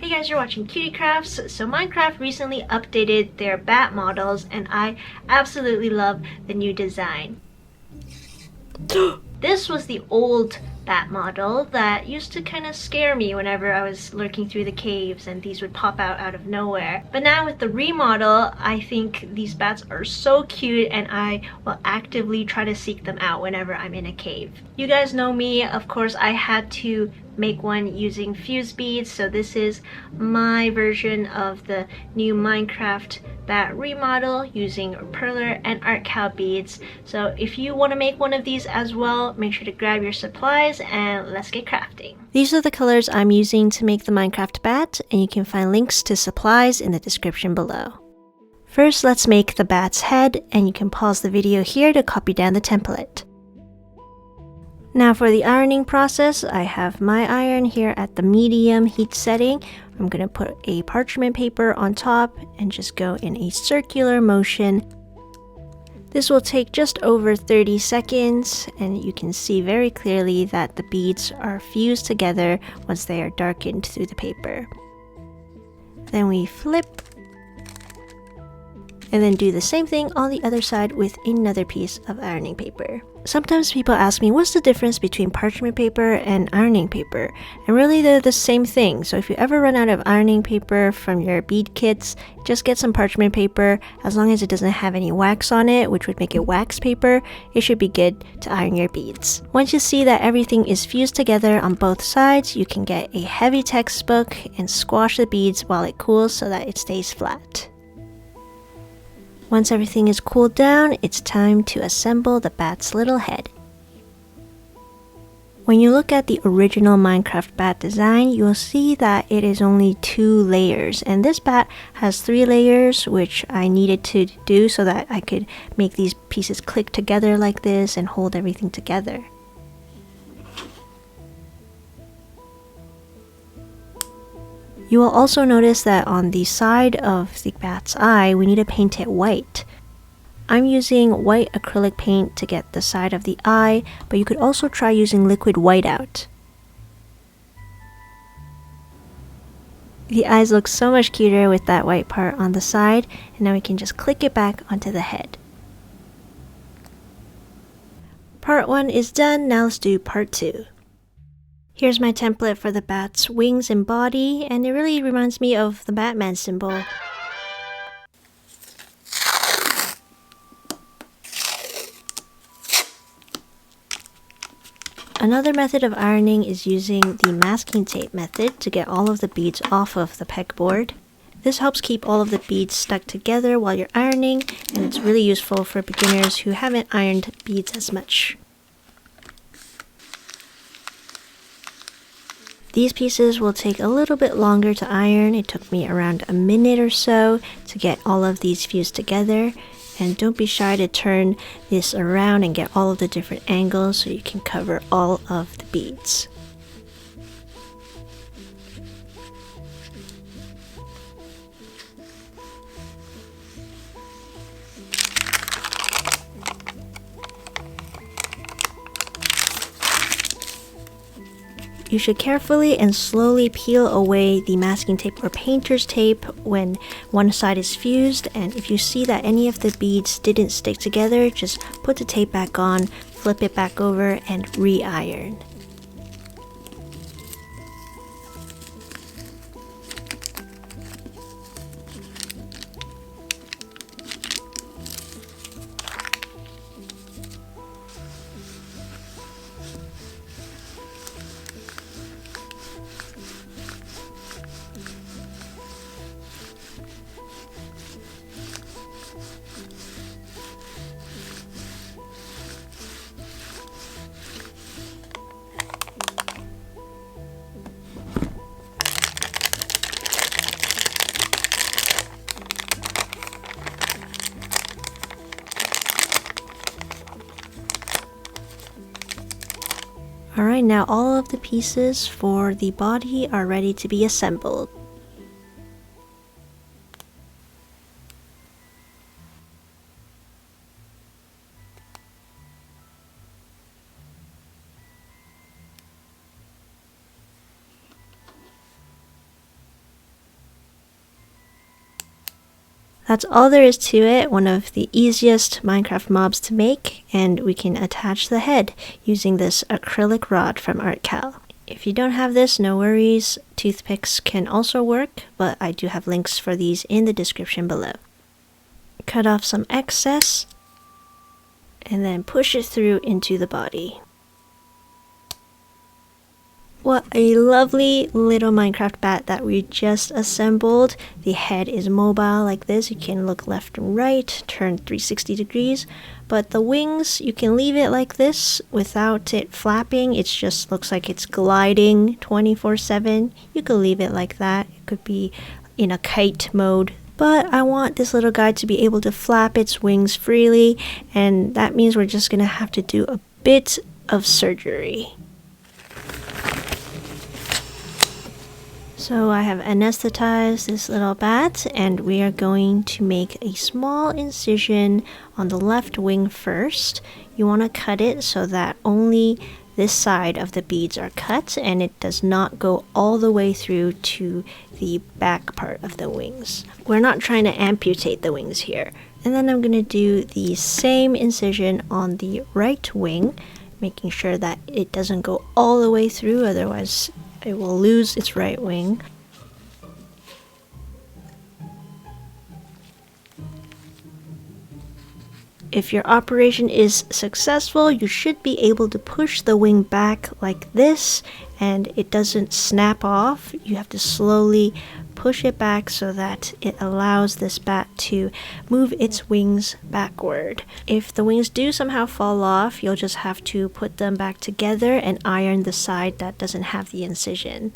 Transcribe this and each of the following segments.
Hey guys, you're watching Cutie Crafts. So Minecraft recently updated their bat models and I absolutely love the new design. This was the old bat model that used to kind of scare me whenever I was lurking through the caves and these would pop out of nowhere. But now with the remodel, I think these bats are so cute and I will actively try to seek them out whenever I'm in a cave. You guys know me, of course I had to make one using fuse beads, so this is my version of the new Minecraft bat remodel using Perler and art cow beads. So if you want to make one of these as well, make sure to grab your supplies and let's get crafting. These are the colors I'm using to make the Minecraft bat, and you can find links to supplies in the description below. First, let's make the bat's head, and you can pause the video here to copy down the template. Now for the ironing process, I have my iron here at the medium heat setting. I'm going to put a parchment paper on top and just go in a circular motion. This will take just over 30 seconds, and you can see very clearly that the beads are fused together once they are darkened through the paper. Then we flip, and then do the same thing on the other side with another piece of ironing paper. Sometimes people ask me what's the difference between parchment paper and ironing paper, and really they're the same thing. So if you ever run out of ironing paper from your bead kits, just get some parchment paper. As long as it doesn't have any wax on it, which would make it wax paper, it should be good to iron your beads. Once you see that everything is fused together on both sides, you can get a heavy textbook and squash the beads while it cools so that it stays flat. Once everything is cooled down, it's time to assemble the bat's little head. When you look at the original Minecraft bat design, you'll see that it is only 2 layers, and this bat has 3 layers, which I needed to do so that I could make these pieces click together like this and hold everything together. You will also notice that on the side of the bat's eye, we need to paint it white. I'm using white acrylic paint to get the side of the eye, but you could also try using liquid whiteout. The eyes look so much cuter with that white part on the side, and now we can just click it back onto the head. Part 1 is done, now let's do part 2. Here's my template for the bat's wings and body, and it really reminds me of the Batman symbol. Another method of ironing is using the masking tape method to get all of the beads off of the pegboard. This helps keep all of the beads stuck together while you're ironing, and it's really useful for beginners who haven't ironed beads as much. These pieces will take a little bit longer to iron. It took me around a minute or so to get all of these fused together. And don't be shy to turn this around and get all of the different angles so you can cover all of the beads. You should carefully and slowly peel away the masking tape or painter's tape when one side is fused, and if you see that any of the beads didn't stick together, just put the tape back on, flip it back over, and re-iron. Alright, now all of the pieces for the body are ready to be assembled. That's all there is to it, one of the easiest Minecraft mobs to make, and we can attach the head using this acrylic rod from ArtCal. If you don't have this, no worries, toothpicks can also work, but I do have links for these in the description below. Cut off some excess, and then push it through into the body. What a lovely little Minecraft bat that we just assembled. The head is mobile like this. You can look left and right, turn 360 degrees. But the wings, you can leave it like this without it flapping. It just looks like it's gliding 24/7. You could leave it like that. It could be in a kite mode. But I want this little guy to be able to flap its wings freely. And that means we're just going to have to do a bit of surgery. So I have anesthetized this little bat, and we are going to make a small incision on the left wing first. You want to cut it so that only this side of the beads are cut and it does not go all the way through to the back part of the wings. We're not trying to amputate the wings here. And then I'm going to do the same incision on the right wing, making sure that it doesn't go all the way through, otherwise it will lose its right wing. If your operation is successful, you should be able to push the wing back like this and it doesn't snap off. You have to slowly push it back so that it allows this bat to move its wings backward. If the wings do somehow fall off, you'll just have to put them back together and iron the side that doesn't have the incision.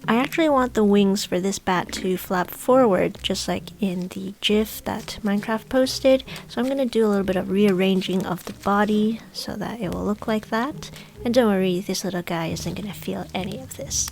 I actually want the wings for this bat to flap forward, just like in the GIF that Minecraft posted. So I'm going to do a little bit of rearranging of the body so that it will look like that. And don't worry, this little guy isn't going to feel any of this.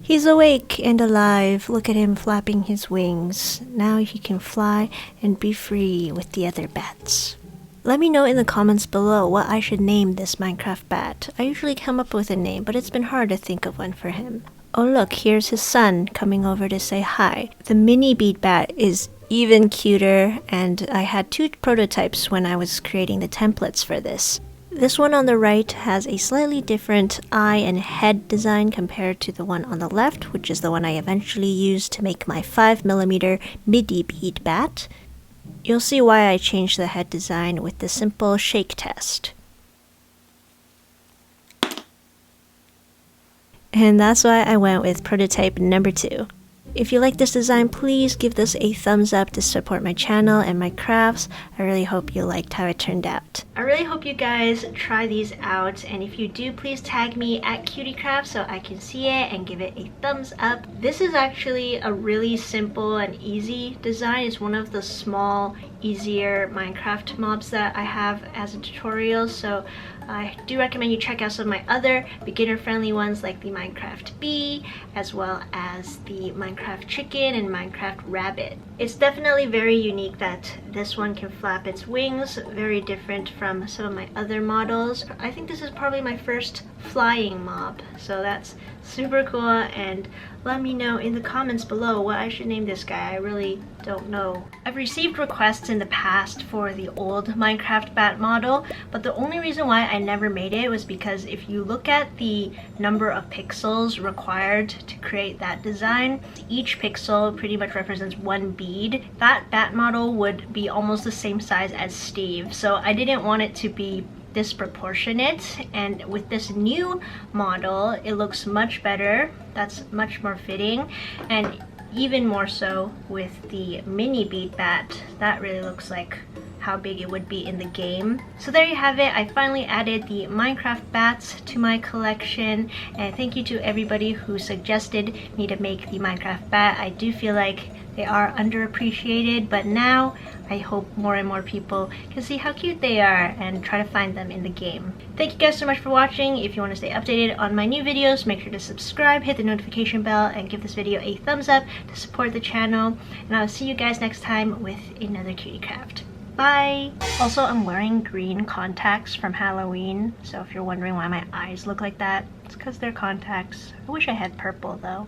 He's awake and alive. Look at him flapping his wings. Now he can fly and be free with the other bats. Let me know in the comments below what I should name this Minecraft bat. I usually come up with a name, but it's been hard to think of one for him. Oh look, here's his son coming over to say hi. The mini bead bat is even cuter, and I had two prototypes when I was creating the templates for this. This one on the right has a slightly different eye and head design compared to the one on the left, which is the one I eventually used to make my 5mm midi bead bat. You'll see why I changed the head design with the simple shake test. And that's why I went with prototype number 2. If you like this design, please give this a thumbs up to support my channel and my crafts. I really hope you liked how it turned out. I really hope you guys try these out, and if you do, please tag me at CutieCraft so I can see it and give it a thumbs up. This is actually a really simple and easy design. It's one of the small, easier Minecraft mobs that I have as a tutorial, so I do recommend you check out some of my other beginner-friendly ones like the Minecraft bee, as well as the Minecraft chicken and Minecraft rabbit. It's definitely very unique that this one can flap its wings, very different from some of my other models. I think this is probably my first flying mob, so that's super cool, and let me know in the comments below what I should name this guy. I really don't know. I've received requests in the past for the old Minecraft bat model, but the only reason why I never made it was because if you look at the number of pixels required to create that design, each pixel pretty much represents one bead. That bat model would be almost the same size as Steve, so I didn't want it to be disproportionate, and with this new model it looks much better. That's much more fitting, and even more so with the mini bead bat. That really looks like how big it would be in the game. So there you have it. I finally added the Minecraft bats to my collection, and thank you to everybody who suggested me to make the Minecraft bat. I do feel like they are underappreciated, but now I hope more and more people can see how cute they are and try to find them in the game. Thank you guys so much for watching. If you want to stay updated on my new videos, make sure to subscribe, hit the notification bell, and give this video a thumbs up to support the channel. And I'll see you guys next time with another CutieCraft. Bye! Also, I'm wearing green contacts from Halloween, so if you're wondering why my eyes look like that, it's because they're contacts. I wish I had purple though.